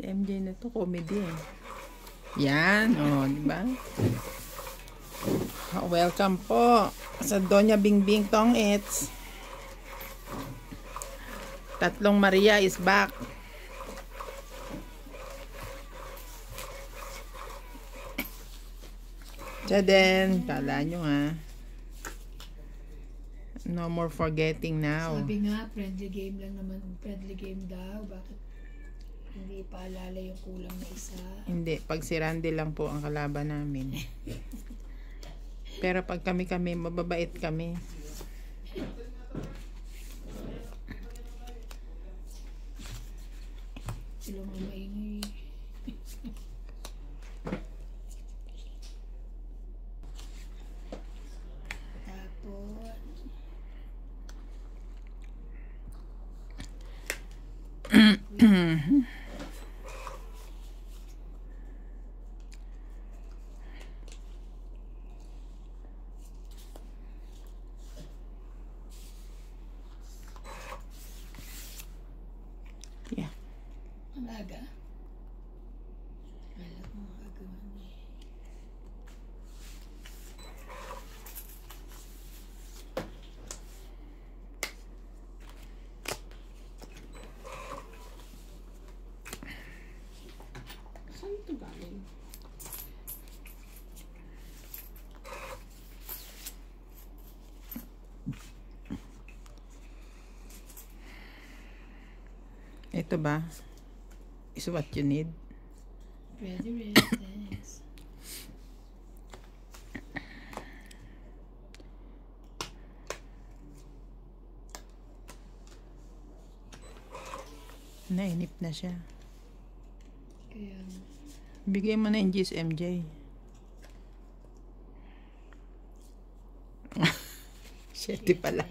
Si MJ na to, comedy eh. Yan, di ba? Welcome po sa Doña Bingbing Tong Eats. Tatlong Maria is back. Siya din, kala nyo ha. No more forgetting now. Sabi nga, friendly game lang naman. Friendly game daw. Bakit hindi paalala yung kulang na isa? Hindi, pag si Randy lang po ang kalaban namin. Pero pag kami, mababait kami. Sila mga maingay. Tapos, Yeah. ang aga. Alam mo, gagawa niya. Saan ito galing? Ito ba? Is what you need? Ready, thanks. Nainip na siya. Kaya, Bigay mo na yung juice, MJ. Siyete pala.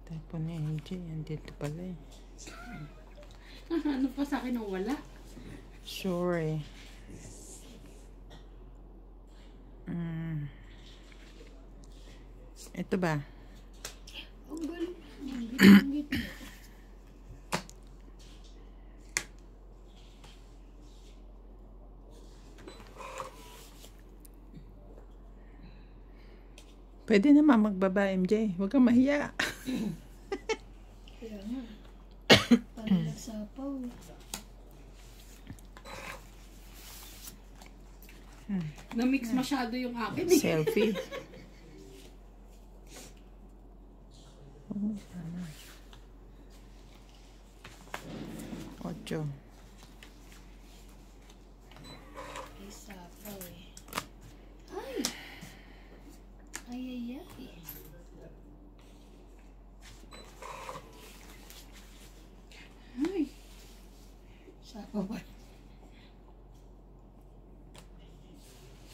Tapon ni MJ, andito pala eh. Ano pa sa akin ang wala? Sure eh. Ito ba? ang galing. Ang git-git. Pwede naman magbaba, MJ. Huwag kang mahiya. Kaya nga. Panilagsapaw. Na-mix masyado yung akin eh. Selfie. Ocho. Ay, sapaw eh. Ay! Ay, ay, ay. Ay, Sapaw ba?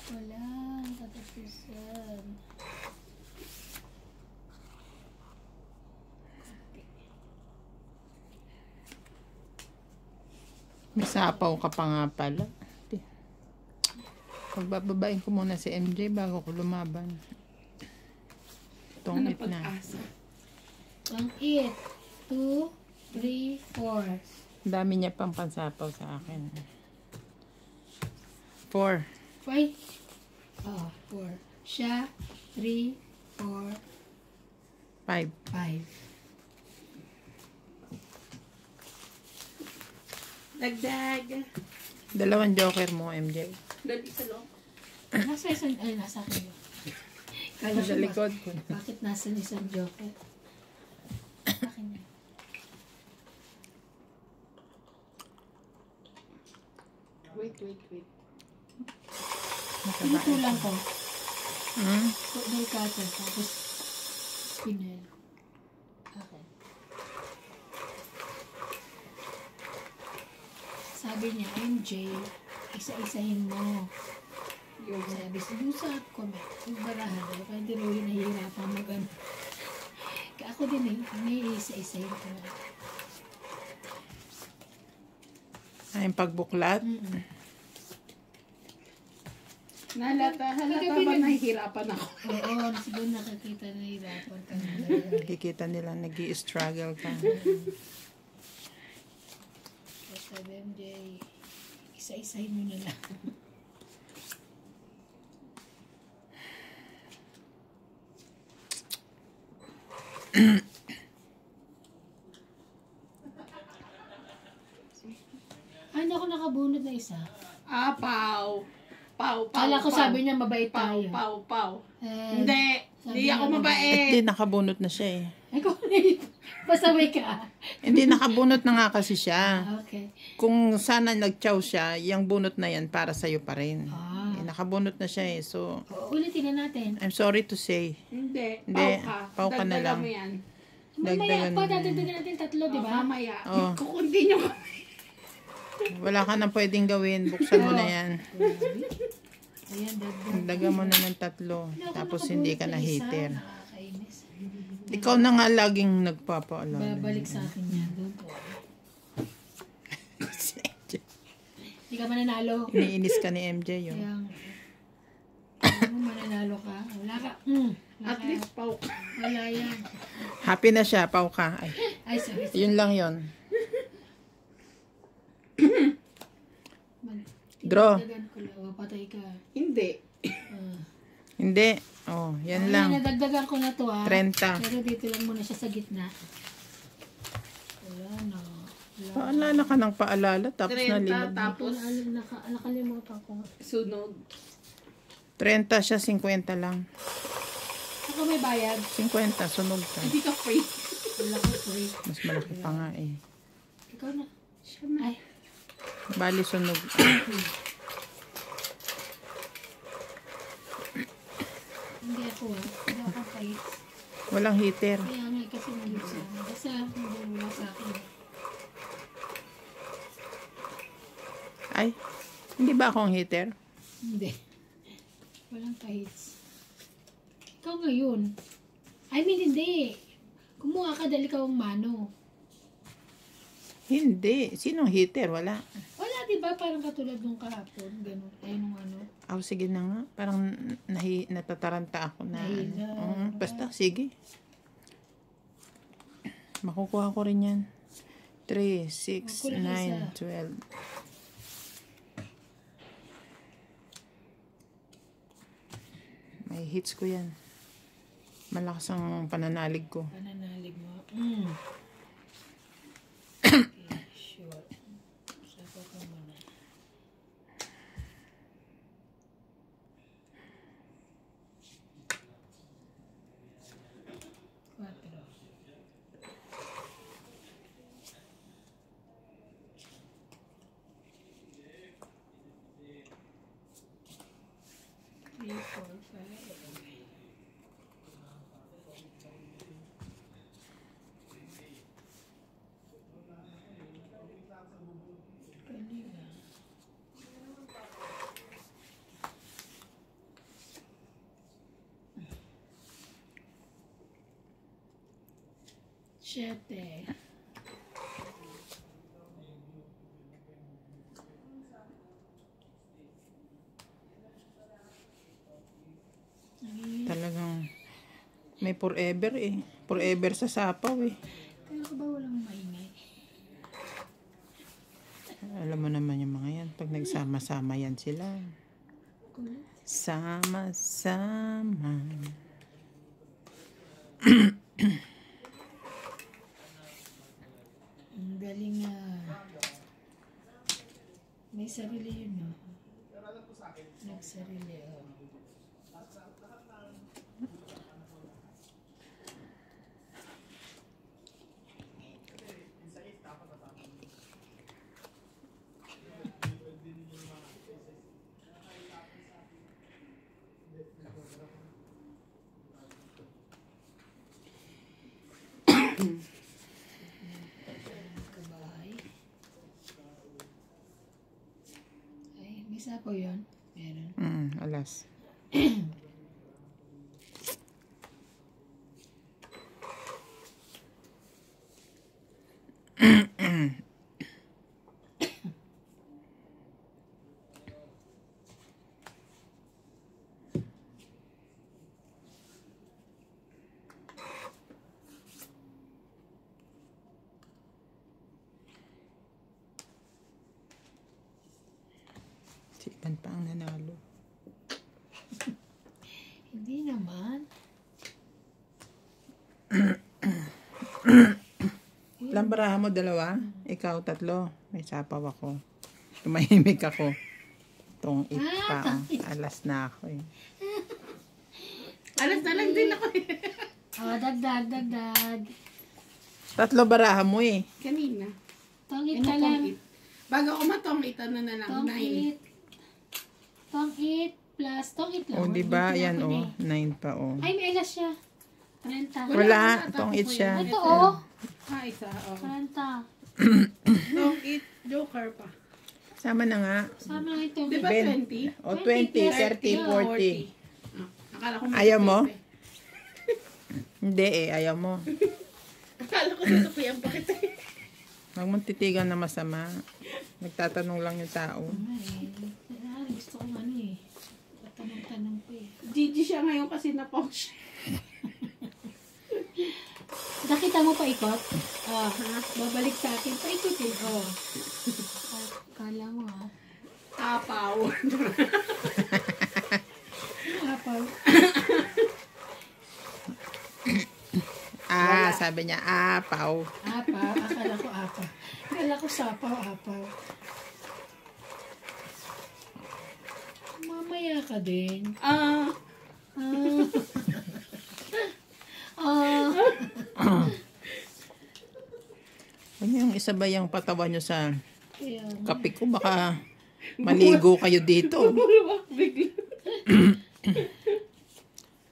Walang katapusan. May sapaw ka pa nga pala. Pagbababain ko muna si MJ bago ko lumaban. ano Tongit na. pag-asa? Ang 8, 2, 3, 4. Dami niya pang pansapaw sa akin. 4. 5. Oh, 4. Siya, 3, 4, 5. 5. Dagdag. Dalawang joker mo, MJ. Dali sa loob. Nasa isang, ay, nasa akin yun. Kala Sa ko likod ko. bakit nasa isang joker? Akin yun. Wait. Pinutulang ko. Hmm? Nail cutter, tapos pinel. Okay. Sabi niya, MJ, isa-isahin mo. Yung Sabi, sinusap ko, yung barahan, kaya hindi rin yung nahihirapan mag-ano. Kaya ako din may isa-isahin ko na. Ay, yung pagbuklat. Halata Kagabi ba nag- nahihirapan ako? Oo, siguro nakakita na hirapan ka na. Nakikita nila nag-i-struggle ka. Sabi MJ, isa-isahin mo na lang. Ano ako nakabunod na isa? Ah, Pau. Pau. Kala ko sabi niya mabait Pau, tayo. Pau, Pau. Eh, Hindi. sabi Hindi niya ako Hindi, mabait. nakabunot na siya eh. Ay, kung pasaway ka. Hindi, nakabunot na nga kasi siya. Okay. Kung sana nag-chow siya, yung bunot na yan para sa'yo pa rin. Ah. Eh, nakabunot na siya eh. So, Ulitin na natin. I'm sorry to say. Hindi. Hindi, Pau ka. Pau ka na Dagdagan lang. mo yan. Mamaya Dagdagan pa, mo yan. dadagdagan natin tatlo, di ba? Mamaya. Oh. Kukuntinyo ko. Wala ka nang pwedeng gawin. Buksan mo na yan. Ayan, dagdag. Daga mo na ng 3. Hindi ako Tapos nakabunot hindi ka na na isa. hater. Nakakainis. Ikaw na nga laging nagpapaalala. Babalik sa akin yan. Doon po. Hindi ka mananalo. Iniinis ka ni MJ yun. Kaya, alam mo, mananalo ka. Wala ka. Wala At ka. least Pau ka. Wala yan. Happy na siya, pau ka. Ay, Ay, sorry. yun lang yun. Draw. Dagdagan ko lang. O, patay ka. Hindi. Ah. Hindi. Oh, yan Ayan, lang. nadagdagan ko na to 30. Pero dito lang muna siya sa gitna. Wala na. Wala. Paalala ka ng paalala, tapos 30 nalimod. tapos Nakalimutan ko. sunod. 30 siya, 50 lang. Saka may bayad. 50, sunog ka. Hindi ka free. Wala ko free. Mas malaki pa nga eh. Ikaw na. Siya na. Ay. Bali, sunog. Hindi ako Hindi ako kahit. Walang heater. Kaya nga kasi nandun sa akin. Basta hindi wala sa akin. Ay, hindi ba akong heater? Hindi. Walang kahit. Ikaw ngayon. I mean, hindi. Kumuha ka dahil ikaw ang mano. Hindi. Sinong heater? Wala. Wala, di ba? Parang katulad nung kahapon. Ganun. Ay, nung ano. Oh, sige na nga. Parang natataranta ako na. Nahila. Basta, sige. Makukuha ko rin yan. 3, 6, Kulang 9, 12. May hits ko yan. Malakas ang pananalig ko. Pananalig mo. Okay, sure. Sako ka muna. Quatro. Three, four, five. Galing ah. Siyete. Talagang may forever eh. Forever sa sapaw eh. Kaya ko ba walang maingay? Alam mo naman yung mga yan. Pag nagsama-sama yan sila. Kulit. Sama-sama. Ang galing ah. May sarili yun, no? Nagsarili, oh. Kabahay. Ay, may sapo yun. Meron. Alas. Si Ivan pa ang nanalo. Hindi naman. Ilang barahan mo? 2? Ikaw 3. May sapaw ako. Tumahimik ako. Tong pa. Alas na ako eh. Alas na lang din ako eh. Dagdag. 3 barahan mo eh. Kanina. Tongit ka lang. Bago ako matongit, ano na lang, 9. Tongit plus tongit lang. O, diba? Hindi Yan, ko o. na eh. 9 pa, o. Ay, may alas siya. 30. Wala. Tong-it siya. Ito, oh. Isa, oh. 30. Tongit, joker pa. Sama na nga. Sama nga ito. Di ba 20? O, 20, 30, 40. Akala ko Ayaw mo? Hindi eh, ayaw mo. Akala ko sasukuyan pa kita eh. Huwag mong titigan na masama. Nagtatanong lang yung tao. Gusto ko ano eh. Tatanong-tanong ko eh. Gigi siya ngayon kasi na-pause. Nakita mo pa ikot? Babalik sa akin. Paikutin. Kala mo Apaw. Apaw. Sabi niya, apaw. Apaw. Akala ko apaw. Akala ko sapaw, apaw. Mamaya ka din. Huwag niyong isabay ang patawan niyo sa Kaya, kape ko. Baka maligo kayo dito.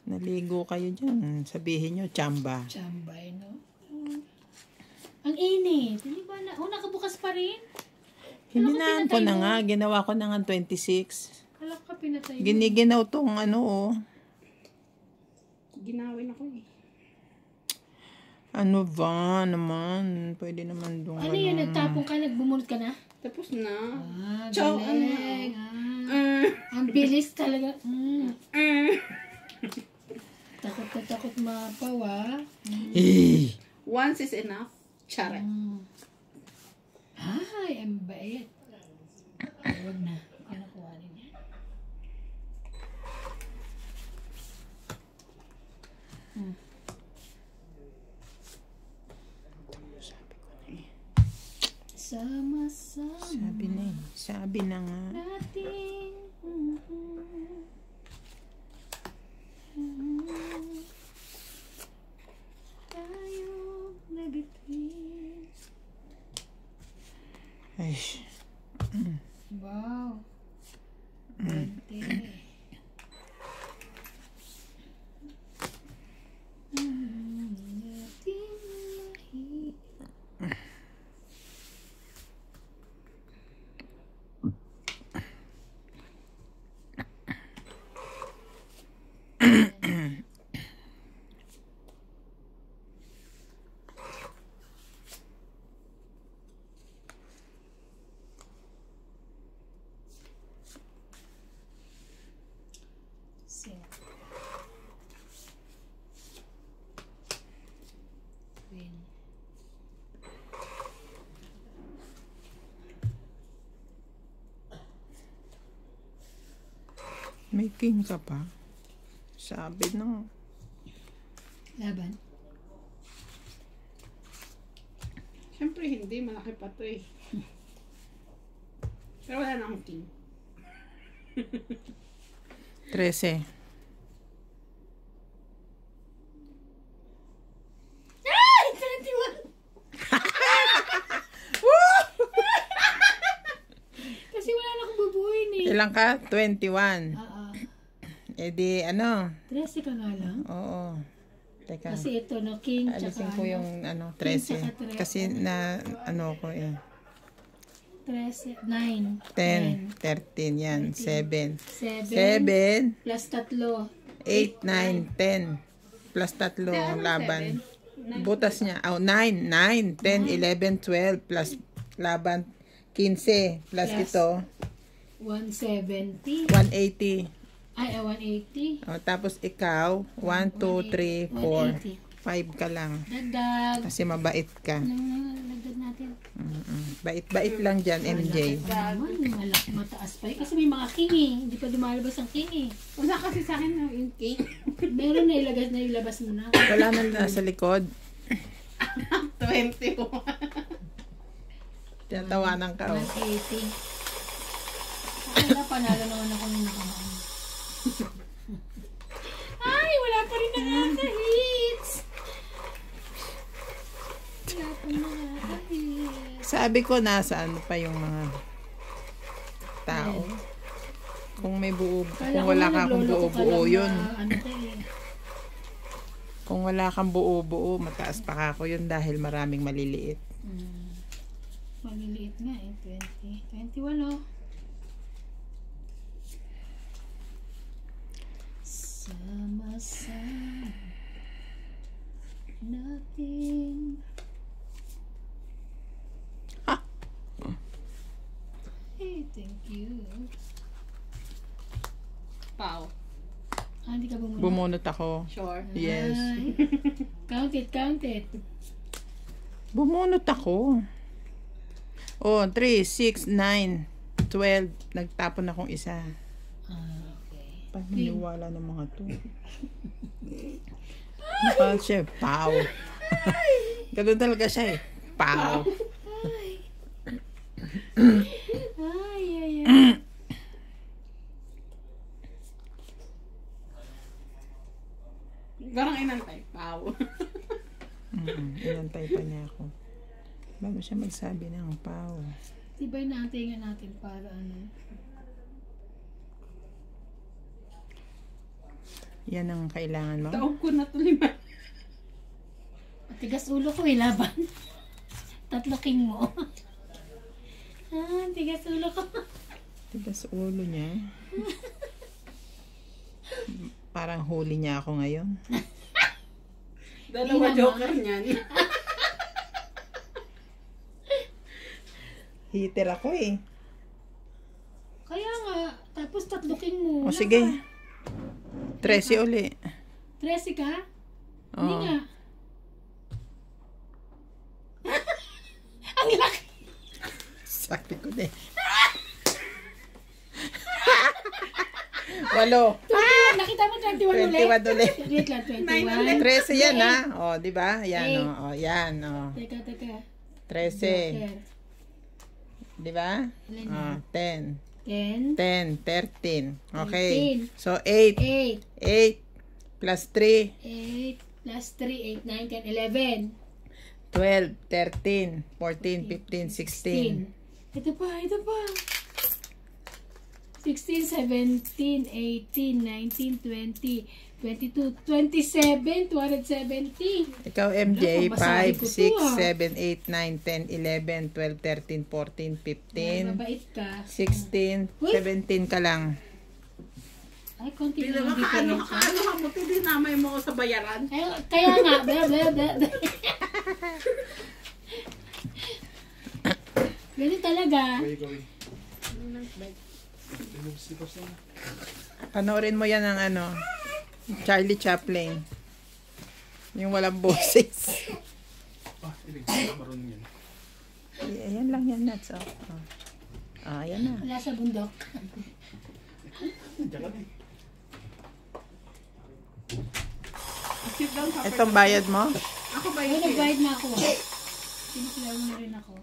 Naligo kayo dyan. Sabihin niyo, chamba. Chambay, no? Ang init. Hindi ba na? Nakabukas pa rin? Hininaan ko na nga. Ginawa ko na nga 26. Kala ko pinatay mo. Giniginaw tong Ginawin ako eh. Ano ba naman? Pwede naman doon. Ano yun? Nagtapong ka? Nagbumulot ka na? Tapos na. Ciao, galing. Ang bilis talaga. Takot na takot mapaw, Eh! Once is enough. Charet. Ay, ang bait. Huwag na. Ano kuhanin niya? Sama-sama Sabi na eh. Sabi na nga. natin. Tayo nabitwin. Ay. Wow. Bente. May king ka pa. Sabi na. Laban. Siyempre hindi. Malaki pa to eh. Pero wala na akong king. 13. Ay! 21! Kasi wala na akong bubuin eh. Ilang ka? 21. Eh di, 13 ka nga lang. Oo. Teka. Kasi ito, no, king, Alisin tsaka ko yung 13. tsaka 13. Kasi na, ko eh. 13, 9, 10, 13, yan. 7. 7, 7, plus 3, 8, 9, 10. Plus 3 laban. Butas niya. 9, 9, 10, 11, 12. Plus laban 15. Plus ito, 170. 180. Ay, 180. Tapos ikaw, 1, 2, 3, 4. 5 ka lang. Dagdag. Kasi mabait ka. Dagdag natin. Bait-bait lang dyan, MJ. Naman, mataas pa. Kasi may mga king eh. Hindi pa dumalabas ang king eh. Wala kasi sa akin yung cake. Meron na ilabas mo na. Wala na nasa likod. 21. Tinatawanan ka. 180. Kaya panalo naman ako ng nakaraan. Ay, wala pa rin nakaka-hits. Wala pa nakaka-hits. Sabi ko, nasaan pa yung mga tao. Kung may buo, kung wala ka kung buo-buo yun. Kung wala kang buo-buo, mataas pa ka ako yun dahil maraming maliliit. Maliliit nga eh. 20. 21 oh. Sama-sama natin. Hey, thank you. Pau. Hindi ka bumunot? Bumunot ako. Sure. Yes. Ay. Count it. Bumunot ako. Oh, 3, 6, 9, 12. Nagtapon akong isa. Okay. Paniniwala ng mga to. Nakal siya, pow. Ganun talaga siya eh. Pow. Ay. Parang inantay. Pau. Inantay pa niya ako. Bago siya magsabi ng pow. Diba inaantingan natin para ano? Yan ang kailangan mo. Taog ko na to 5. Tigas ulo ko eh, laban. 3 king mo. Tigas ulo ko. Tigas ulo niya. Parang huli niya ako ngayon. Dalawa joker niyan. Hitter ako eh. Kaya nga, tapos 3 king mo. O sige. 13 uli. 13 ka? Hindi Oo. nga. Ang laki! Sabi ko din. 8. Nakita mo 21 ulit? 21 ulit. Wait lang, 21. 13 yan ha. O, di ba? Yan o. O, yan o. Teka. 13. Joker. Di ba? Ilan O, yan? 10. 10. 10, 13. Okay. 13. So, 8. 8. 8 plus 3. 8 plus 3, 8, 9, 10, 11. 12, 13, 14, 15, 16. Ito pa. 16, 17, 18, 19, 20, 22, 27, 270. Ikaw, MJ, Wala, pabasahin 5, ko to, 6, 7, 8, 9, 10, 11, 12, 13, 14, 15, Mabait ka. 16, Uy. 17 ka lang. Ay, konti Hindi na lang naman diferensya. kaano ka mo. Hindi namay mo ako sa bayaran. Ay, kaya nga, bla. Ganun talaga. Panoorin mo yan ng Charlie Chaplin. Yung walang boses. Ayan lang yan, Nats. Ayan na. Wala sa bundok. Sit down ka. Itong bayad mo? Ako ba Ay, yun? nag-guide na ako. Sinikilaw mo na rin ako.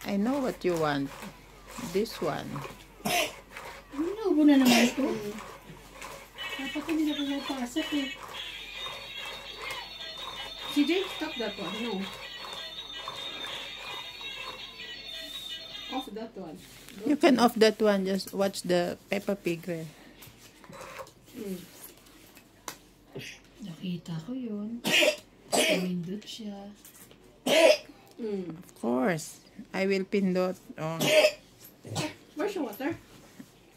I know what you want. This one. Inuubo na naman ito. Dapat hindi na pumapasok eh. CJ, stop that one. No. Off that one. You can off that one. Just watch the Peppa Pig. Nakita ko yun. Pumindot siya. Of course. I will pindot. Oh. Where's your water?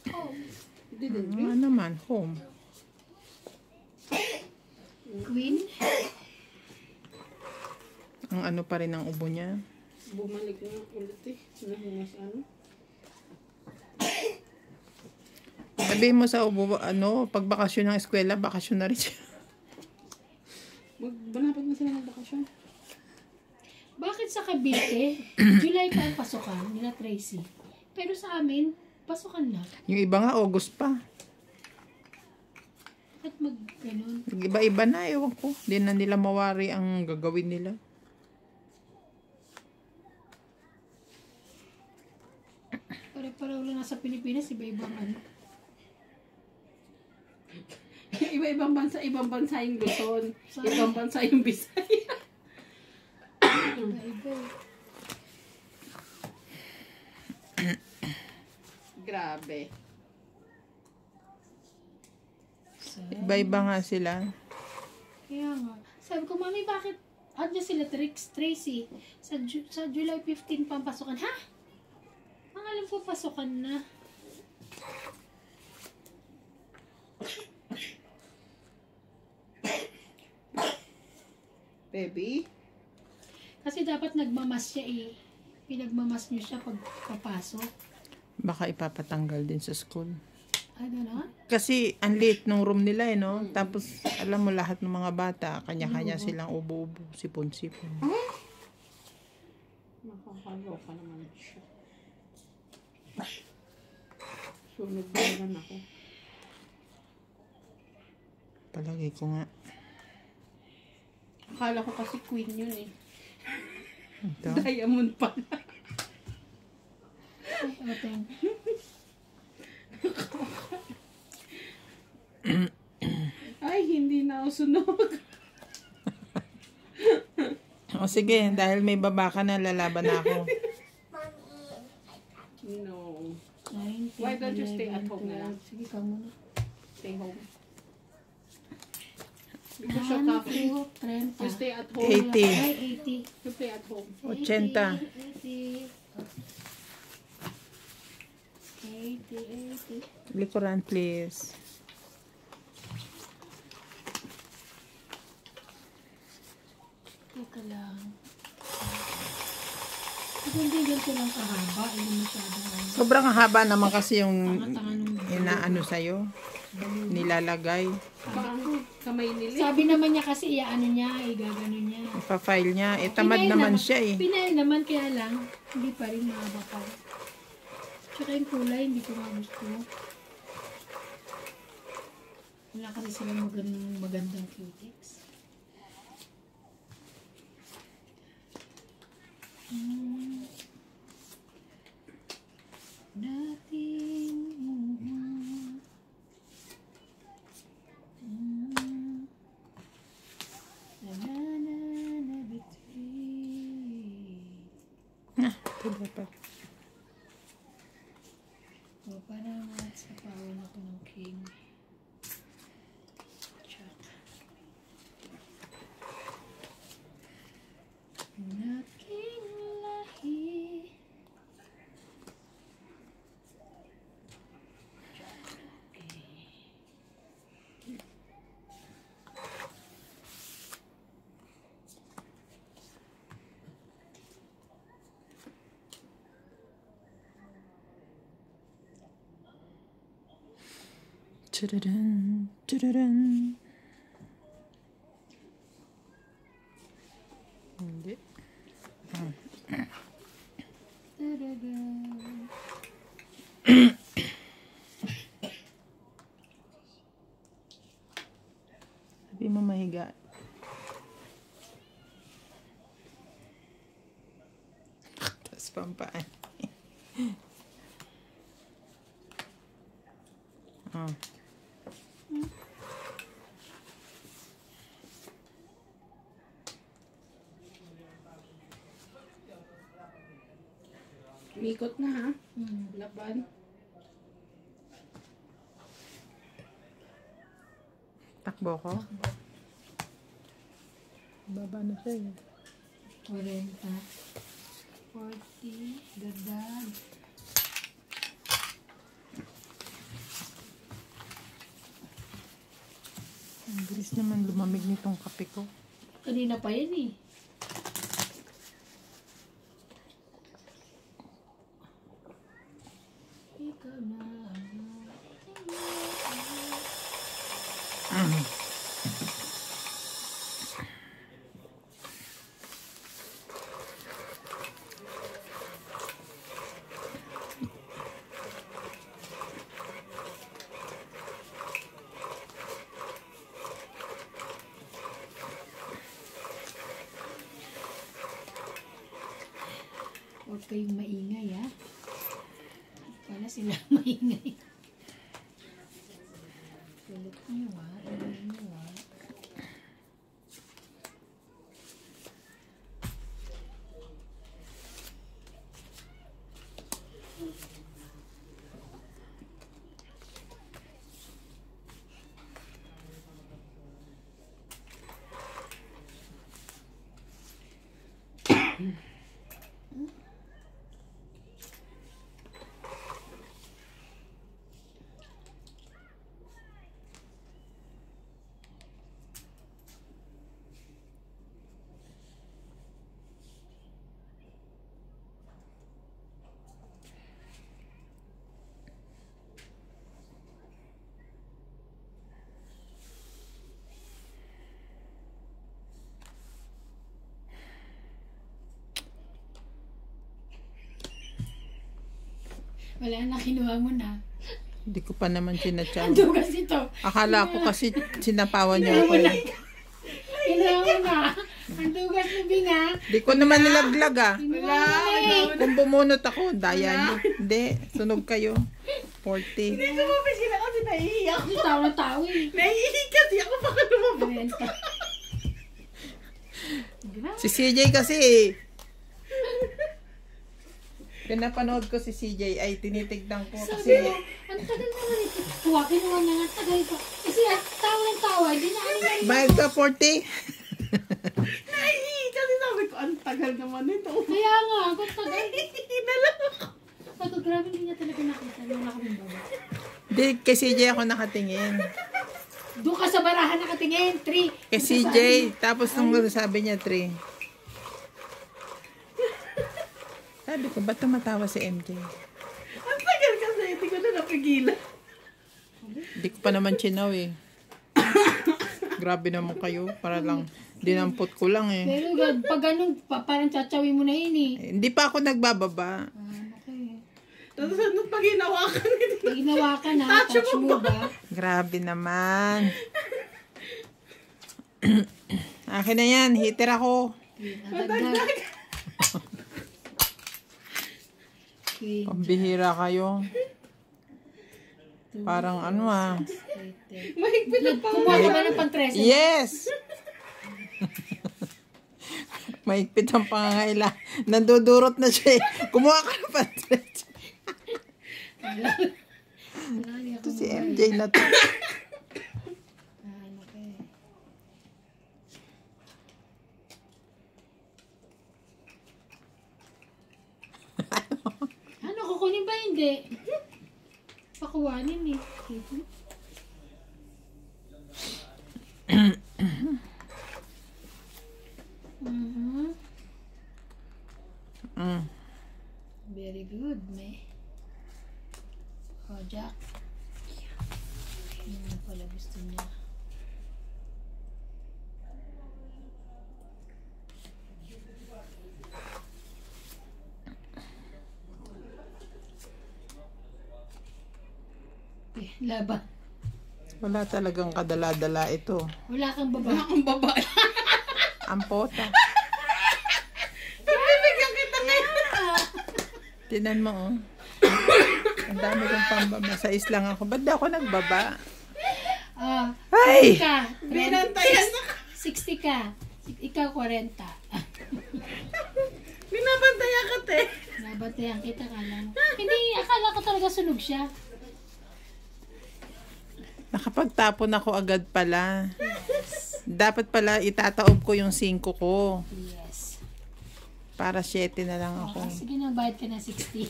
Oh. You didn't drink? Ano naman? Home. Queen? Ang ano pa rin ang ubo niya. Bumalik na ulit eh. Nahumas ano? Sabihin mo sa ubo, pag bakasyon ng eskwela, bakasyon na rin siya. Cavite, July pa ang pasukan nila Tracy. Pero sa amin, pasukan na. Yung iba nga, August pa. At ganun. Iba-iba na, ewan ko. Hindi na nila mawari ang gagawin nila. Pare-pareho lang nasa Pilipinas, iba-ibang ano. Iba-ibang bansa yung Luzon. Saan? Ibang bansa yung Bisaya. Iba-iba. Grabe. Iba-iba nga sila. Kaya nga. Sabi ko, Mami, bakit andyan sila Tracy? Sa July 15 pa ang pasukan. Ha? Ang alam ko pasukan na. Baby? Kasi dapat nagmamas siya eh. Pinagmamas niyo siya pag papasok. Baka ipapatanggal din sa school. Ay, gano'n? Kasi ang late nung room nila eh, no? Tapos, alam mo, lahat ng mga bata, kanya-kanya silang ubo-ubo, sipon-sipon. Nakakaloka naman siya. Sunog na ako. Palagay ko nga. Akala ko kasi queen yun eh. Ito. Diamond pala. Ating. Ay, hindi na ako sunog. O sige, dahil may baba ka na, lalaban na ako. No. 19, Why don't you stay at home na lang? Sige ka muna. Stay home. Because your coffee. 30. You stay at home. 80. Ay, 80. You play at home. 80. 80. Likuran, please. Teka lang. Hindi ganito lang kahaba. Hindi masyadong ano. Sobrang haba naman kasi yung Tanga-tanga nung inaano sa'yo. Nilalagay. Parang kamay nila. Sabi naman niya kasi iaano niya, igagano niya. Ipa-file niya. Eh, tamad Pinail naman siya eh. Pinail naman kaya lang, hindi pa rin mahaba pa. Tsaka yung kulay, hindi ko nga gusto. Wala kasi silang magandang cutex. Dating Ito dapat. O, parang sa pawan ako ng king. Check. Naking lahi. Tududun, tududun. Hindi. Tadaga. Sabi mo mahiga. Tapos pampaan. Oh. Umikot na ha. Hmm. Laban. Takbo ko. Baba na siya eh. 40. 40. Dagdag. Ang bilis naman lumamig nitong kape ko. Kanina pa yan eh. Ikaw na. kayong maingay, ha? Wala sila maingay. Kulit niyo, ha? Ingay niyo, ha? Wala na, kinuha mo na. Hindi ko pa naman sinatsaw. Ando kasi ito. Akala ko kasi sinapawan niyo ako. Kinuha mo na. Ang dugas na binga. Hindi ko naman nilaglag ah. Kinuha mo na. Kung bumunot ako, daya niyo. Hindi, sunog kayo. 40. Hindi lumabas sila kasi naiiyak. Ang tao na tao eh. Naiiyak kasi ako baka lumabas. Grabe. Si CJ kasi eh. Pinapanood ko si CJ ay tinitignan ko Sabi kasi mo, ang tagal naman ito. Kinuha na nga, tagal pa. Kasi tawa ng tawa, hindi na ano na rin. bayad ka 40. Naiiyak kasi sabi ko, ang tagal naman ito. Kaya nga, kung tagal. Nalala ko. Sabi ko, grabe hindi niya talaga nakita. Wala kami baba. Hindi, kay CJ ako nakatingin. Doon ka sa barahan nakatingin. 3. Kay CJ, tapos nung sabi niya 3. Sabi ko, ba't tumatawa si MJ? Ang tagal kasi, hindi ko na napigilan. Hindi ko pa naman chinaw eh. Grabe naman kayo, para lang, dinampot ko lang eh. Pero pag ganun, parang tsatsawi mo na yun eh. Hindi pa ako nagbababa. Okay. Tapos ano pag hinawakan ito? Pag ginawa ka na, touch mo ba? Grabe naman. Akin na yan, hitter ako. Nadagdag. Queen. Pambihira kayo. Parang ano ah. Mahigpit ang Kumuha ka ba ng pang-13? Yes! Mahigpit ang pangangailangan. Nandudurot na siya eh. Kumuha ka na pa. Ito si MJ na to. Ano, kukunin ba hindi? Pakuwanin eh. Very good, may. Oh, Jack. Yun na pala gusto niya. Laban. Wala talagang kadala-dala ito. Wala kang baba. Wala akong babae. Ang pota. Pagbibigyan kita ngayon. Tinan mo oh. Ang dami kong pambaba. Sa islang ako. Ba't di ako nagbaba? Ah, Ay! ka. Binantayan na. 60 ka. Ikaw 40. Binabantayan ka, te. Nabantayan kita, kala mo. Hindi, akala ko talaga sunog siya. Nakapagtapon ako agad pala. Dapat pala itataob ko yung 5 ko. Yes. Para 7 na lang ako. Oh, sige na, bayad ka na 60.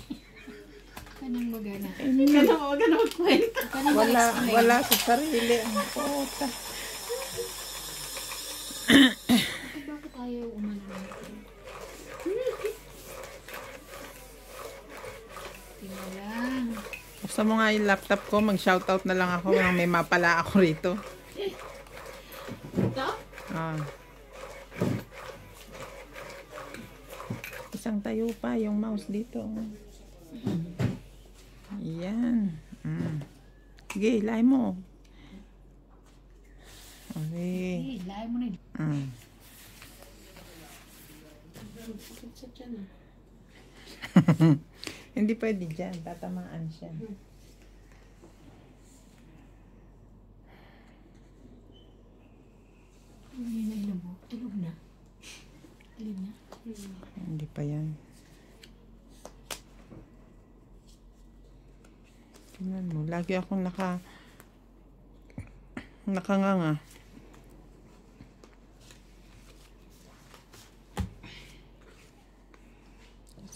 Kanang magana. Huwag ka na magkwenta. Kanang mag-explain. Wala sa sarili. Ang pota. Bakit ayaw umano? Tingnan lang. Buksan mo nga yung laptop ko. Mag-shoutout na lang ako. Nang may mapala ako rito. Ito? Ah. Isang tayo pa yung mouse dito. Yan. Sige, ilay mo. Okay. Eh, lahat mo na. Sa tiyan, ah. Hindi pwede dyan. Tatamaan siya. Hindi na ilong mo. Tulog na. Alin na? Hindi pa yan. Tingnan mo. Lagi akong nakanganga.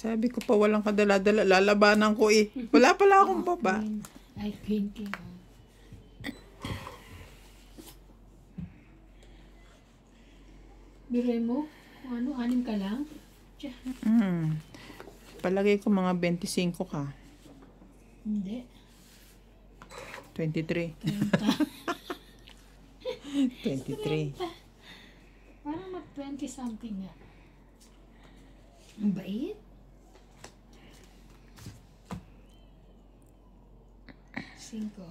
Sabi ko pa walang kadala-dala. Lalabanan ko eh. Wala pala akong baba. Ay, pinky. Biray mo? Ano, 6 ka lang? Tiyan. Palagay ko mga 25 ka. Hindi. 23. 23. Parang mag-20 something nga. Ang bait. Cinco.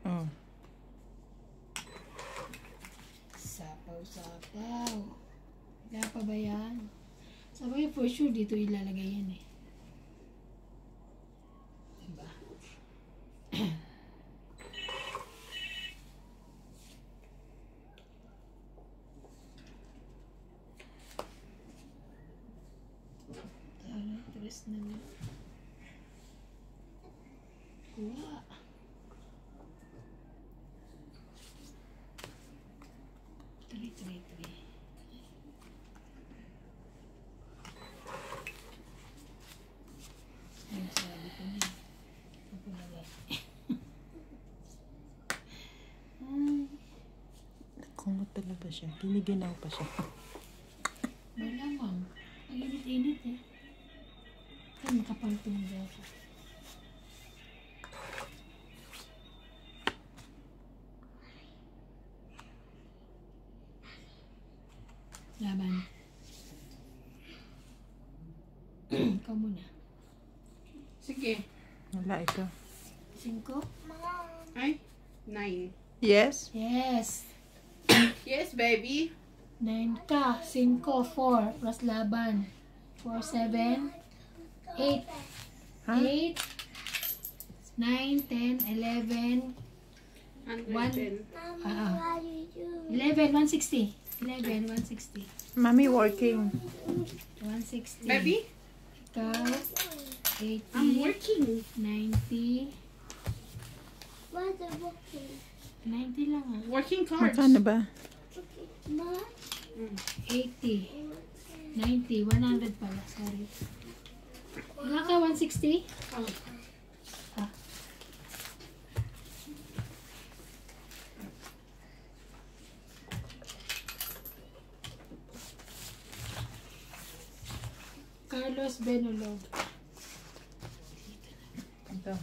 Oh. Sapaw-sapaw. Wala pa ba yan? Sabay for sure dito ilalagay yan eh. Diba? Tres na lang. Kuha. Three. Ay, sabi ko na. Pagpulagay. Ay, Kumot talaga siya. Giniginaw pa siya. malamang. Ang init-init eh. Ang kapal itong dito. Laban. Ikaw muna. Sige. Wala ito. 5? Ay, 9. Yes? Yes. Yes, baby. 9 ka. 5, 4. Plus laban. 4, 7. 8. Ha? 8. 9, 10, 11. 110. 11, 160. 11, 160. Mami working. 160. Baby, Ikaw, 80. I'm working. 90. What's the booking? 90 lang ah. Working cards. Magkano ba? Ma? 80. 90. 100 pala. Sorry. Wala ka 160? Oh. Ah. Carlos Benolog. Ito.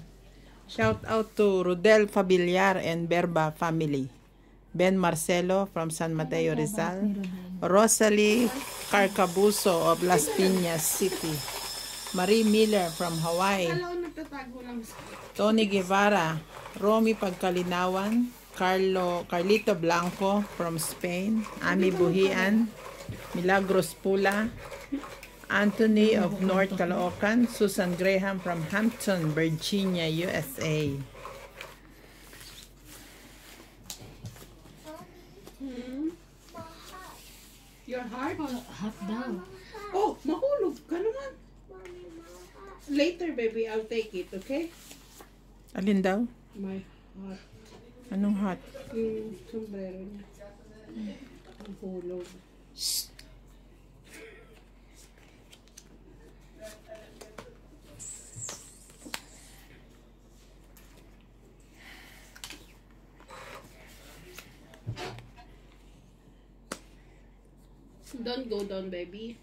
Shout out to Rodel Fabillar and Berba family. Ben Marcelo from San Mateo Rizal. Rosalie Carcabuso of Las Piñas City. Marie Miller from Hawaii. Alam, nagtatago lang sa... Tony Guevara. Romy Pagkalinawan. Carlito Blanco from Spain. Ami Buhian. Milagros Pula. Anthony of North Caloocan. Susan Graham from Hampton, Virginia, USA. Your heart? Hot daw. Oh, mahulog ka naman. Later, baby, I'll take it, okay? Alin daw? My heart. Anong hot? Yung sombrero niya. Ang hulog. Don't go down, baby.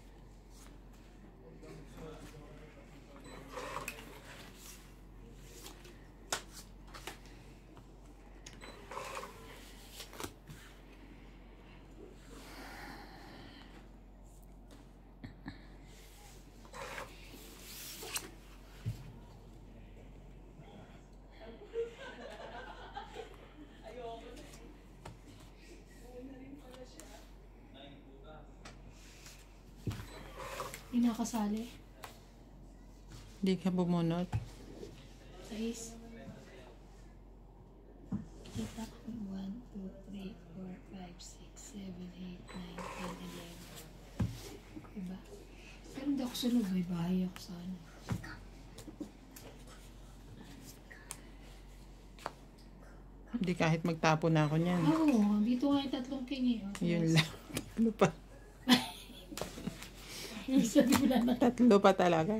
nakasali. Hindi ka bumunot. 6. Kita ko 1, 2, 3, 4, 5, 6, 7, 8, 9, 10, 11. Diba? Pero hindi ako sunod. May bahay ako sa ano. Hindi kahit magtapo na ako niyan. Oo, dito nga yung tatlong kingi. Oh. Yun lang. Tatlo pa. Sabi ko na. Tatlo pa talaga.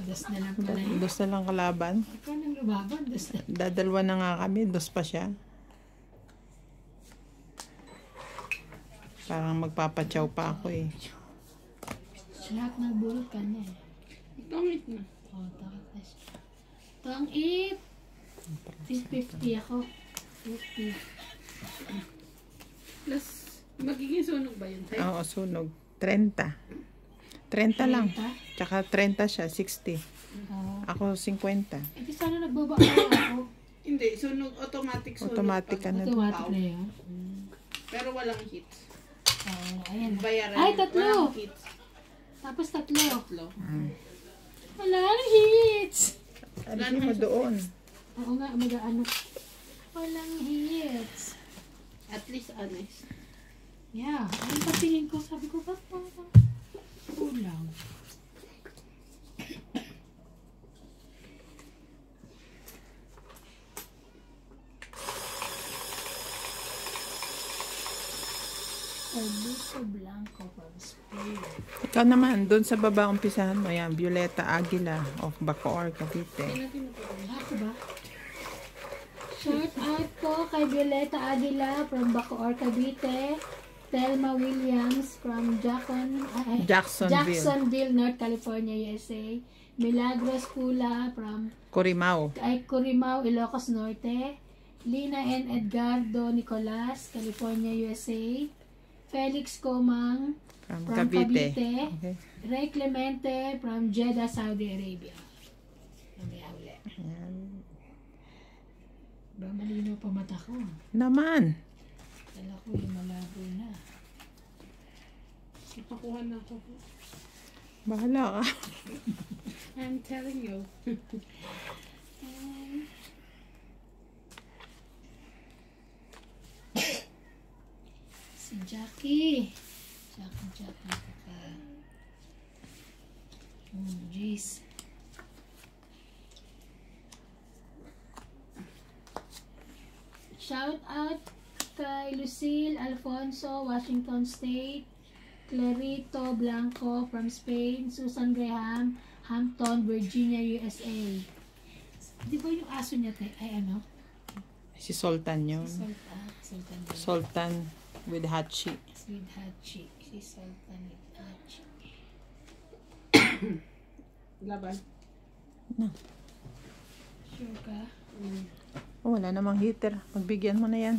Dos na lang pala yun. Dos na lang kalaban. Ikaw nang lumaban. Dos na. Dadalwa na nga kami. Dos pa siya. Parang magpapatsaw pa ako eh. Lahat ng bulot kanya eh. Tongit na. Oh, takot na siya. Tong-ip! 50 ako. 50. Plus, magiging sunog ba yun? Tay? Oo, sunog. 30. 30 lang. 30? Tsaka 30 siya, 60. Oo. Ako 50. Eh, di sana nagbaba ako. Hindi, sunog. Automatic sunog. Automatic pag- ka na. Automatic na yun. Pero walang hits. Oo, ayan. Bayaran. Ay, yun. tatlo! Walang hits. Tapos tatlo. Tatlo. Wala nang hits! Alisin mo doon. Oo nga, mag-ano. Walang hits. At least honest. Yeah, ang patingin ko, sabi ko, ba't parang kulang? Carlito Blanco from Spain. Ikaw naman, doon sa baba umpisahan mo yan. Violeta Aguila of Bacoor, Cavite. Ako ba? Shout out po kay Violeta Aguila from Bacoor, Cavite. Thelma Williams from Jacksonville, North California, USA. Milagros Pula from Corimao. Curimao, Ilocos Norte. Lina N. Edgardo Nicolas, California, USA. Felix Comang From from Cavite. Cavite. Okay. Ray Clemente from Jeddah, Saudi Arabia. Mamaya ulit. Yan. Ba, malinaw pa mata ko. Naman. Kala ko yung malabo na. Ipakuha na ako. Bahala ka. I'm telling you. Si Jackie. Jackie ka. Jeez. Shout out kay Lucille Alfonso, Washington State. Clarito Blanco from Spain. Susan Graham, Hampton, Virginia, USA. Di ba yung aso niya ay ano? Si Sultan yun. Sultan. Sultan with Hachi. With Hachi. Si Sultan with Hachi. Laban. Sure ka? Oh, wala namang heater. Pagbigyan mo na yan.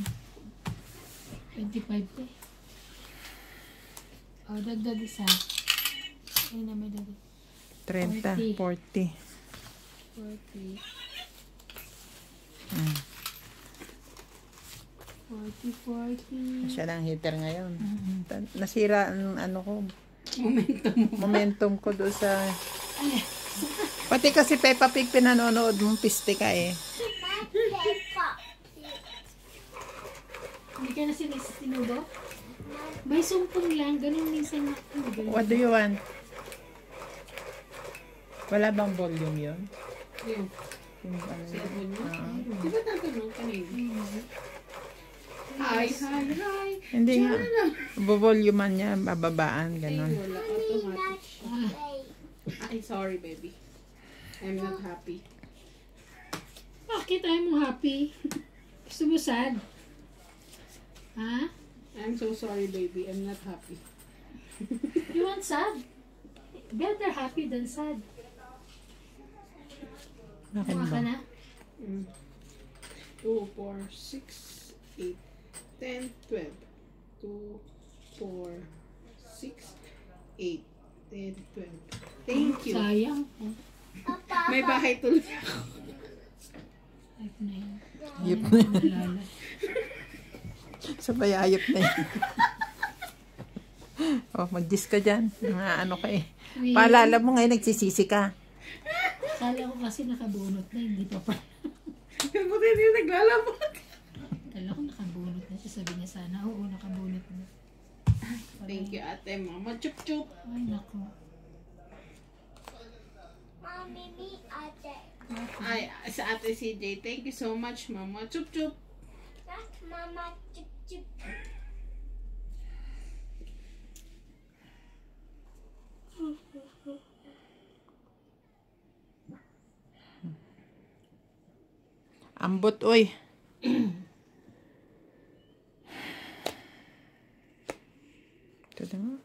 25 eh. Oh, dagdag isa. Ayun na may dagdag. 30, 40. 40. Mm. 40. Siya lang heater ngayon. Nasira ang ano ko. Momentum. Momentum ko doon sa... Pati kasi Peppa Pig pinanonood mong piste ka eh. Hindi ka na sinubo? May sumpong lang. Ganun minsan na. What do you want? Wala bang volume yun? Yung Yung ano yun? cellphone mo. Di ba tatanong kanina? Hi. Hindi nga. Volume niya, bababaan, Ay, ganon. wala. Automatic siya. Ay, sorry, baby. I'm not happy. Bakit ayaw mo happy? Gusto mo sad? Ha? I'm so sorry, baby. I'm not happy. You want sad? Better happy than sad. Bakit Kuha ba? ka na? 2, 4, 6, 8, 10, 12. 2, 4, 6, 8, 10, 12. Thank you. Sayang. May bahay tuloy ako. Ayop na yun. Ayop na. Malala. Sabay ayop na yun. Oh, mag-gis ka dyan. Mga ano ka eh. Wait. Paalala mo ngayon, nagsisisi ka. Kala ko kasi nakabunot na, hindi pa pa. Buti hindi naglalabot. Kala ko nakabunot na siya. Sabi niya sana, oo, nakabunot na. Thank you, ate. Mama, chup chup. Ay, naku. Mommy, me, ate. Ay, sa ate CJ, thank you so much, mama. Chup chup. That's mama, chip, chip. Ambot, oy. Ito na nga.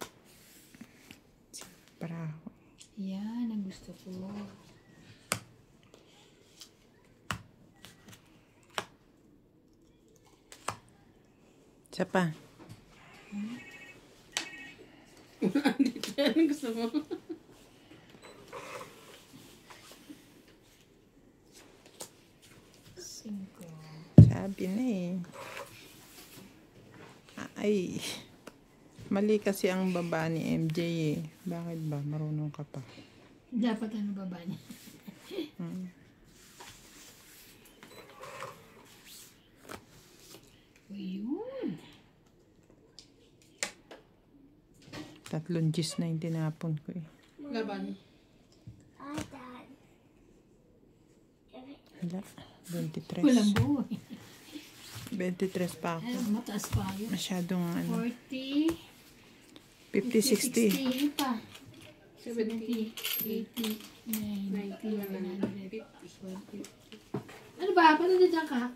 Paraho. Yan, ang gusto ko. Isa pa. Dito yan, gusto mo. Cinco. Sabi na eh. Ay. Mali kasi ang baba ni MJ eh. Bakit ba? Marunong ka pa. Dapat ano baba niya? Ayun. 3 gis na yung tinapon ko eh. Laban. Dad. Hala. 23. Walang buhay. 23 pa Ay, ako. mataas pa yun. Masyadong ano. 40. 50, 60. 60 pa. 70, 80, 90, 90, 100. Ano ba? Paano na dyan ka?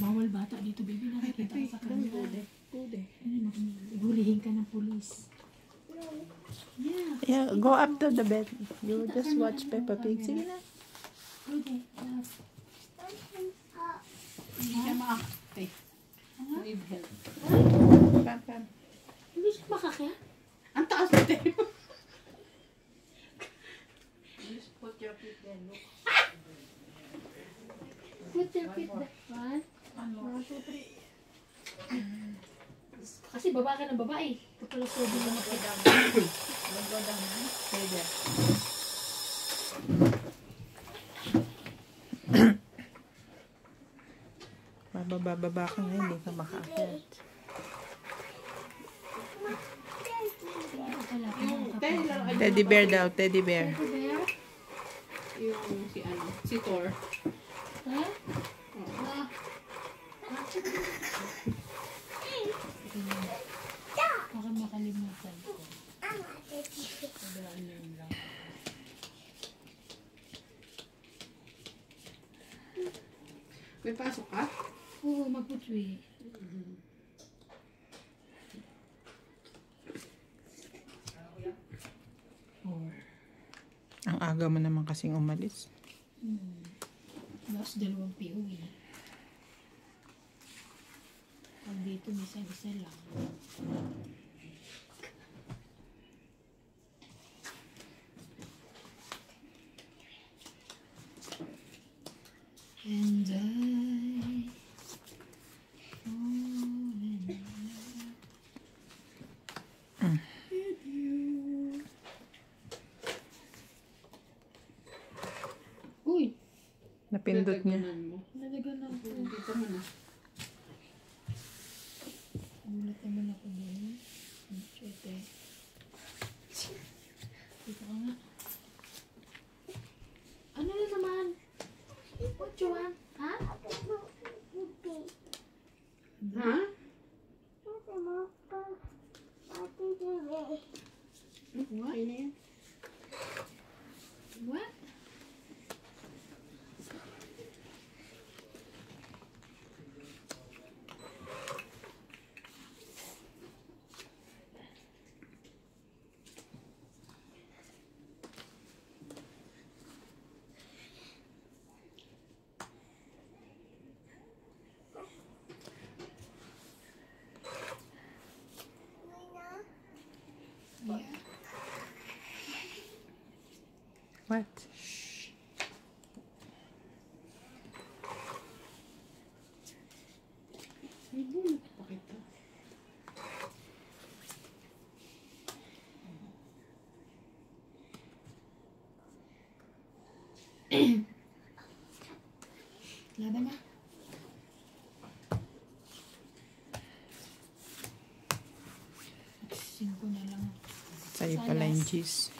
Bawal bata dito, baby. Nakikita ka sa kanila. Pude. Hulihin ka ng pulis. Yeah. Yeah, go up to the bed. You just watch Peppa Pig. Sige na. Good. Hindi siya maakte. Need help. Pam, pam. Hindi siya makakaya. Ang taas na tayo. Just put your feet there. Look. Put your feet that one. 1, 2, 3. Kasi baba ka ng babae. Kapag sobi ka makita. Go down. Stay there. Bababa ka nga, hindi ka makaakyat. Teddy bear daw, teddy bear. Yung si ano, si Thor. Ha? Oo. Ah. Baka makalimutan ko. Sobrang yun lang. May pasok ka? Oo, magputwi. Ang aga mo naman kasing umalis. Tapos 2 PO eh. Pag dito, isa lang. And I fall in love with you. Uy! Napindot niya. Dadagdagan mo. Nalaganan ko. Dito mo na. Gulat naman ako doon. Chete. Dito ka nga. Ano na naman? What you want? Ha? Ha? What? Ano yan? What? Yeah. What? May bunot pa kita. Laban na. Singko na lang. Sa'yo pala yung cheese.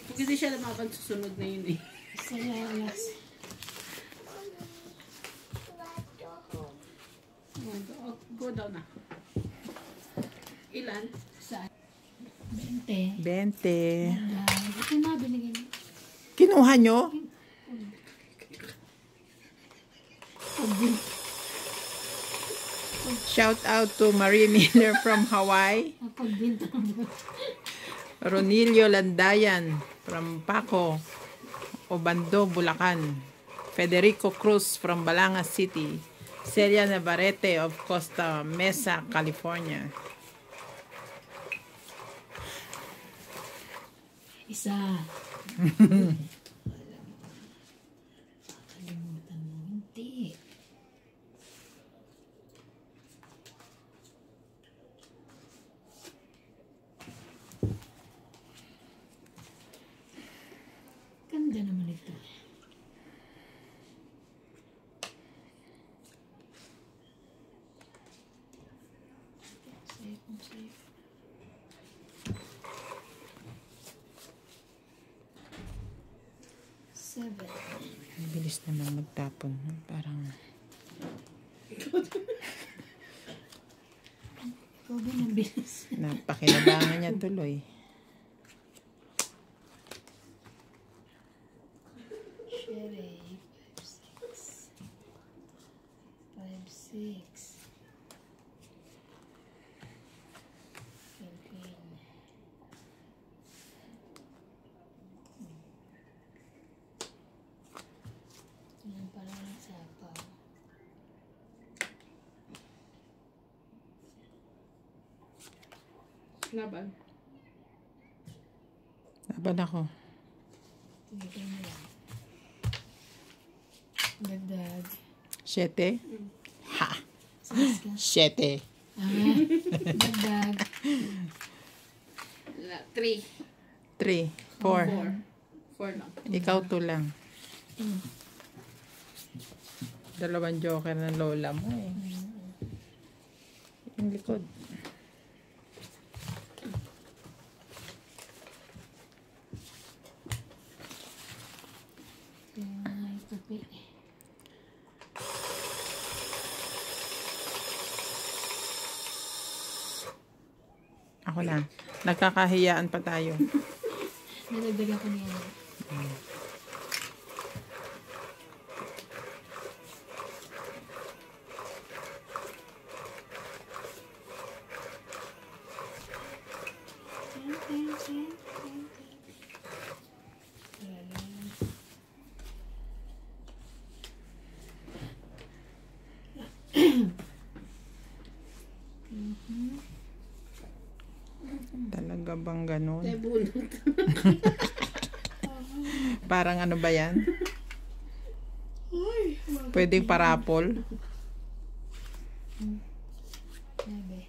Kung hindi siya lumaban, susunod na yun eh. Isa lang last. Go down na. Ilan? Saan? 20. 20. Ito na, binigyan. Kinuha nyo? Shout out to Marie Miller from Hawaii. Pagbinta mo. Ronilio Landayan from Paco, Obando, Bulacan. Federico Cruz from Balanga City. Celia Navarrete of Costa Mesa, California. Isa. Kalimutan mo. Hindi. Ganda naman ito. Safe. 7. Ang bilis naman magtapon. Parang Ikaw din ang bilis. napakinabangan niya tuloy. Sherry. 5, 6. Yan pala ng sapaw. Laban. Laban ako. Tignan mo lang. Dagdag. 7. Ha! Sinas ka. 7. Dagdag. 3. 3. 4. 4 lang. Ikaw 2 lang. Dalawang joker ng lola mo eh. Yung likod. May tupi. Ako na. Nagkakahiyaan pa tayo. Nadagdagan ko niya. Talaga bang ganun? Bunot. Parang ano ba yan? Pwedeng parapol. Sabi.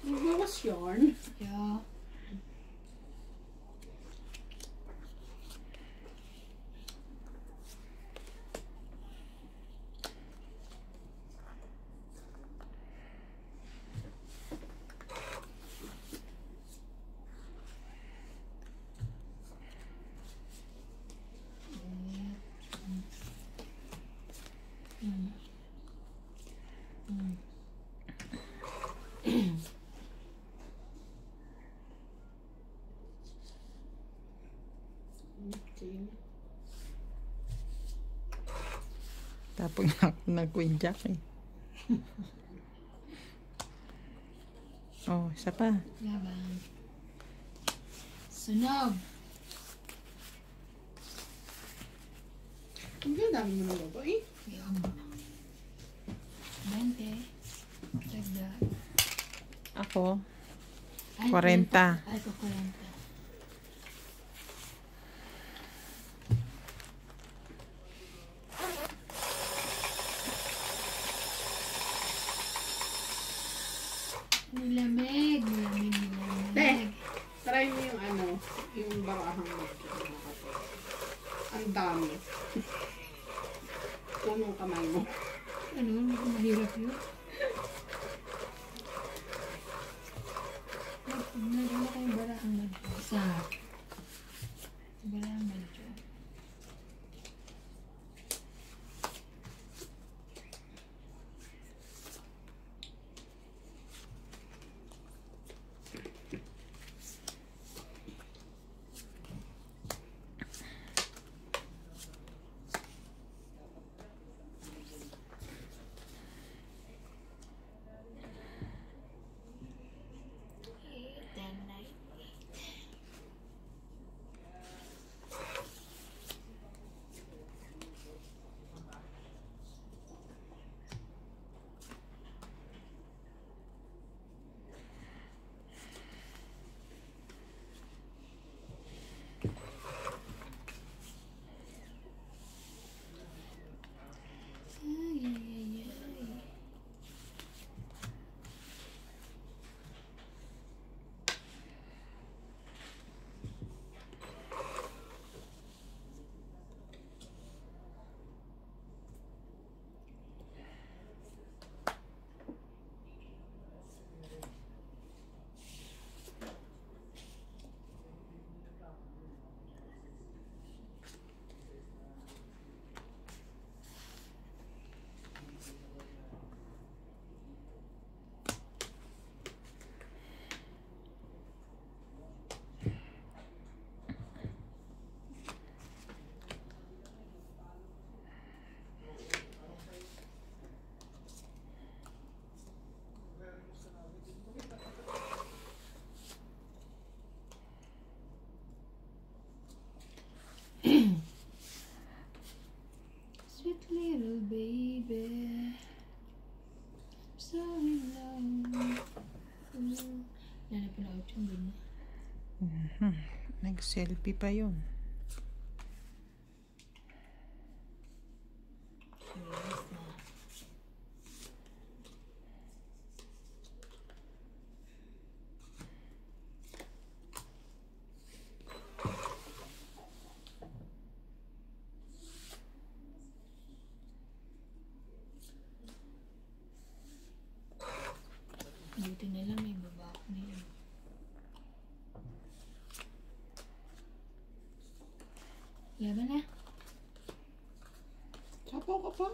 Magbawas yarn. Yeah. Okay. Tapos ng Queen Jack eh. Oh, isa pa. Laban. Sunog. Ang dami mo ng babae. Yung 20. Dagdag. Ako, Ay, 40. Ay, ko 40. Nilamig. Te, try mo yung ano, yung barahang mo. Ang dami. Punong kamay mo. Ano, mahirap yun. Nagano kayong barahang medyo. Isa. Barahang medyo. Sweet little baby, so in love. Lala pala out yung ganyan. Nag-selfie pa yun. Yes na. Buti na lang may babak na yun. Laban na. Sapaw ka pa.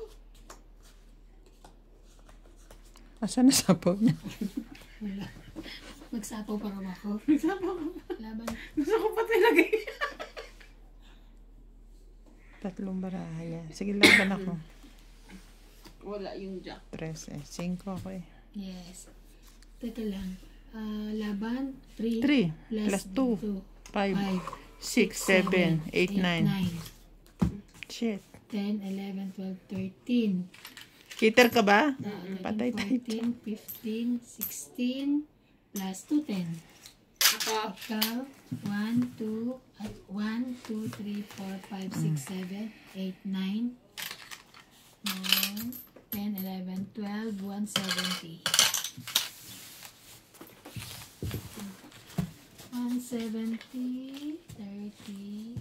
Asan na sapaw niya? Wala. Magsapaw pa rin ako. Sapaw ka pa. Laban. Gusto ko pa talaga. 3 baraha yan. Sige, laban ako. Wala yung jack. 3 eh. 5 ako eh. Yes. Teka lang. Laban, 3 3 plus plus 2. 5, 6, 7, 8, 9. Shit. 10, 11, 12, 13. Cheater ka ba? Patay 13, tayo. 14, 15, 16, plus 2, 10. Ako. Ikaw, 1, 2, 3, 4, 5, 6, 7, 8, 9, 10, 11, 12, 170. 170, 30,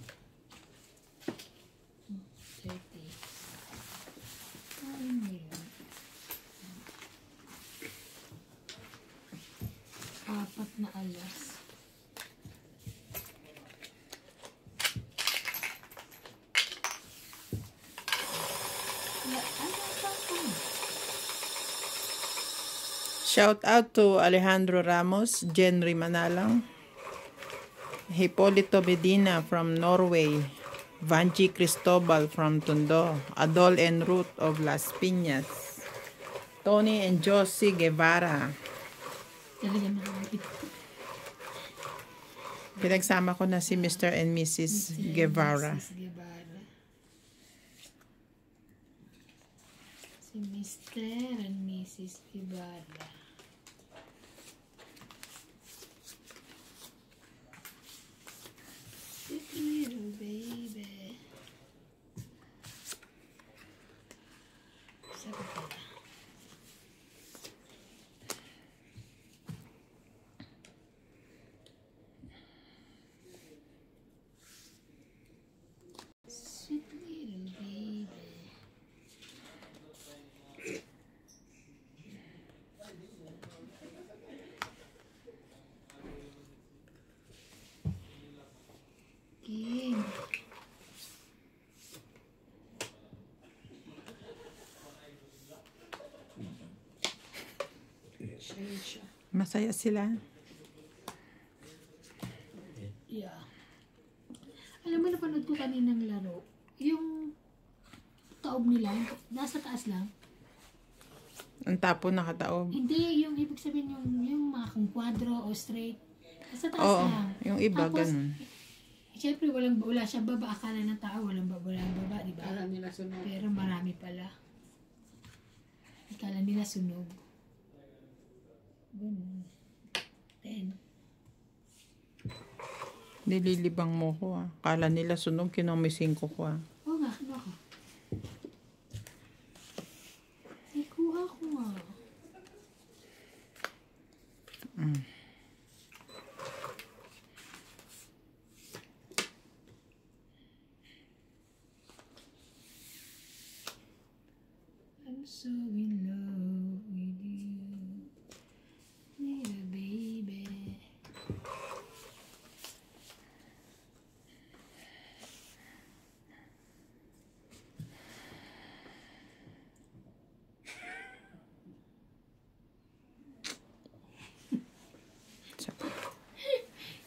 30. Ano yun? 4 na alas. Shout out to Alejandro Ramos, Jenry Manalang, Hipolito Medina from Norway, Vanji Cristobal from Tondo, Adol and Ruth of Las Piñas, Tony and Josie Guevara. Talaga nakakit. Pinagsama ko na si Mr. and Mrs. Guevara. Mrs. Guevara. Si Mr. and Mrs. Guevara. Sweet little baby. Sabi pala. Masaya sila. Yeah. Alam mo, napanood ko kaninang laro. Yung taob nila, nasa taas lang. Ang tapo nakataob. Hindi, yung ibig sabihin yung mga kung kwadro o straight. Nasa taas Oo, lang. yung iba Tapos, ganun. Siyempre, wala siya baba. Akala ng tao, walang baba, di ba? Alam nila sunod. Pero marami pala. Akala nila sunog. Ganun. Then, Nililibang mo ko Kala nila sunog, kinomisin ko oo nga, ano ako? Ay, kuha ko nga. I'm so in love with you, little baby.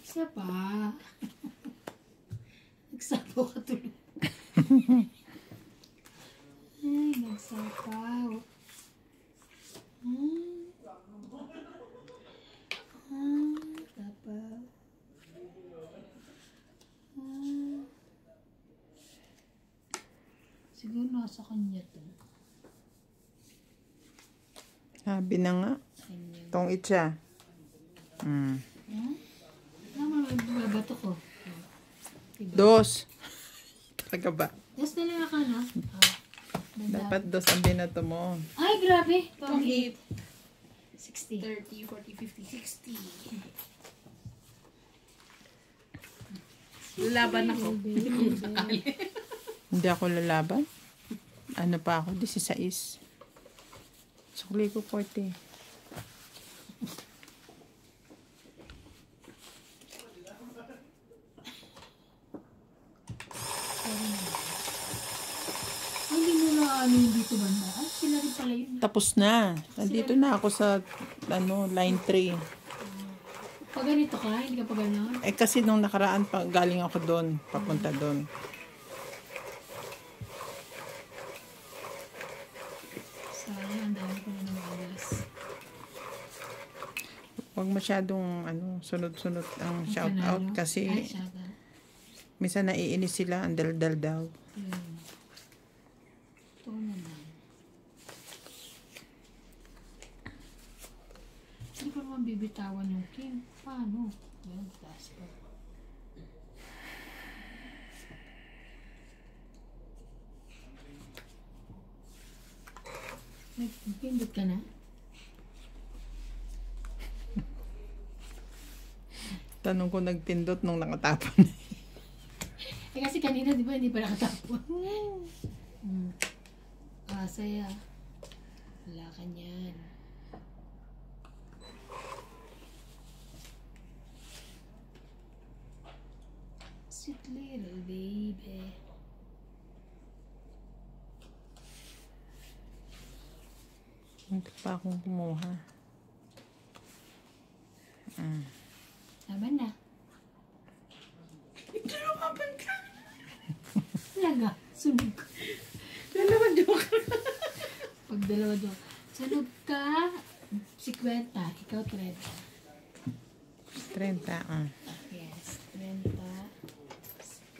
Isa pa. Nagsapaw ka tuloy. Ay, nagsapaw. Tapaw. Siguro nasa kanya to. Sabi na nga. Kanya. Tong itcha. Naman, babato ko. Diba? Dos. Talaga ba? Dos na lang ako, no? Dapat dos ang binato mo. Ay, grabe. 28, 60. 30, 40, 50, 60. Laban ako. Sakali. Hindi ako lalaban. Ano pa ako? 16. Sukli ko 40. Hindi mo na ano yung dito banda. Ay, sila rin pala yun. Tapos na. Nandito na ako sa line 3. Pag ganito ka, hindi ka pa gano'n. Eh kasi nung nakaraan pa galing ako doon, papunta doon. Sayang, ang dami ko na namagas. Huwag masyadong sunod-sunod ang shout out Ay, kasi shout out. minsan naiinis sila, ang dal-dal daw. Ito naman. Hindi ko naman bibitawan yung Kim. Paano? Yan, taas pa. Nagpindot ka na? Tanong ko nagpindot nung nakatapon. Eh kasi kanina, di ba, hindi pa nakatapon. Saya. Wala ka niyan. Sweet little baby. Hindi pa akong kumuha. Laban na. Lumaban ka. Talaga, sunog ka. Dalawa joke. Pag dalawa doon. Sunog ka, 50. Ikaw 30. 30. Yes, 30.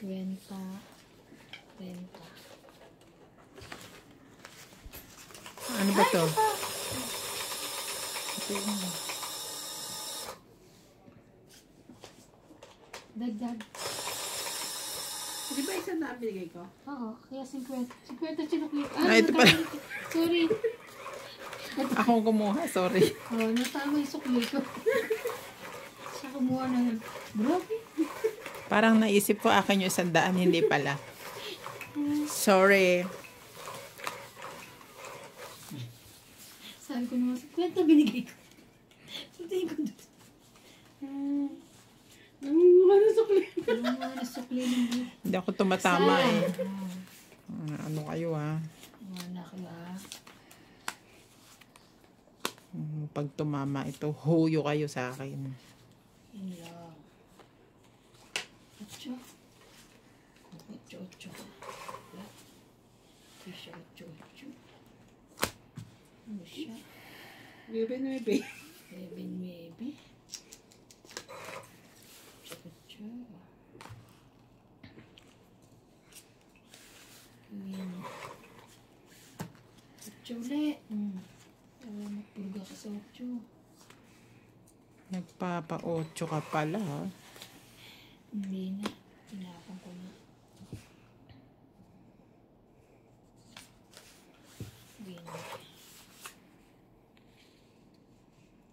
50. 30. Ano ba to? Dagdag. Di ba isa na binigay ko? Oo, kaya 50. 50 sinuklit. Ito pala. Sorry. Ako ang kumuha, sorry. Oh, natama yung sukli ko. Siya kumuha na yun. Grabe. Parang naisip ko akin yung 100, hindi pala. Sorry. Sabi ko naman, 50 binigay ko. Sabi ko doon. Nangunguha na sukli. Nangunguha na sukli ng Hindi ako tumatama Sayang. Ano kayo Wala kayo pag tumama ito, huyo kayo sa akin. Yun lang. 8. 8. Siya 8. Ano siya? 9. 7, 9. 8. Yun. 8 ulit. Purga ka sa 8. Nagpapa-8 ka pala, ha? Hindi na. Tinapang ko na. Hindi na.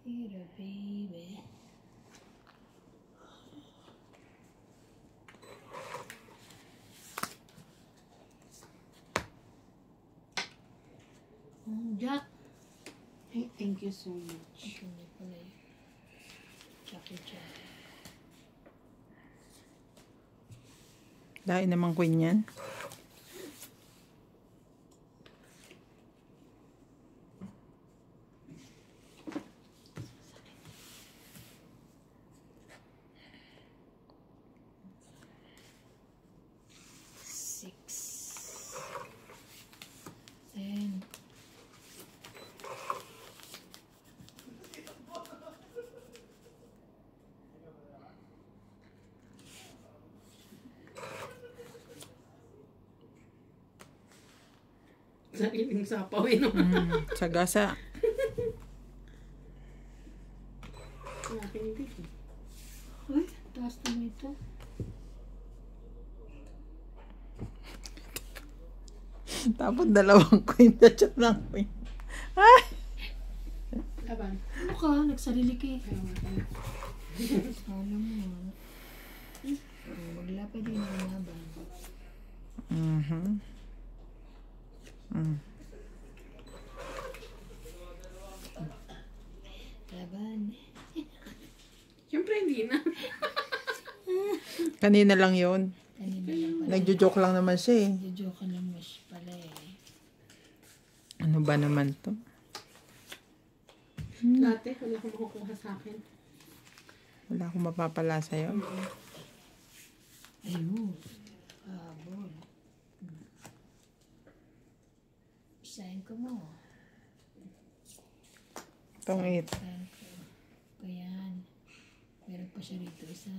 Here, baby. Jack. Hey, thank you so much. Ito na pala eh. Jackie Jack. Dahil naman queen yan. Sariling sapaw eh, no? Sagasa. Akin dito. Uy, taas na ito. Tapos dalawang queen na chat ng queen. Ay! Laban. Ano ka? Nagsarili ka eh. Ayaw. Alam mo. Wala pa din ang laban. Laban. Siyempre hindi na. Kanina lang yun. Kanina lang pala. Nagjo-joke lang naman siya eh. Jojoke ka lang mas pala eh. Ano ba naman to? Dati, wala akong makukuha sa akin. Wala akong mapapala sa'yo. Ayun. Habol. Isahin ko mo. Itong 8. Isahin ko. Kayan. Meron pa siya rito isa.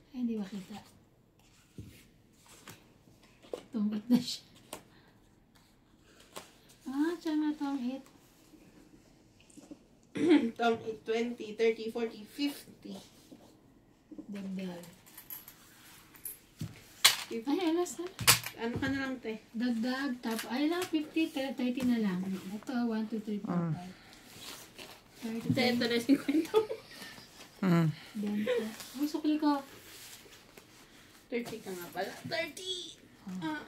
Ay, hindi makita. Tungkit na siya. Tsama tong 8. Tong 20, 30, 40, 50. Dagdag. Ay, alas na. Ano ka na lang, te? Dagdag. Tapos, ay lang, 50, 30 na lang. Ito, 1, 2, 3, 4, 5. 30. Te, ito na 50. Benta. Ay, sukli ko. 30 ka nga pala. 30! Ah.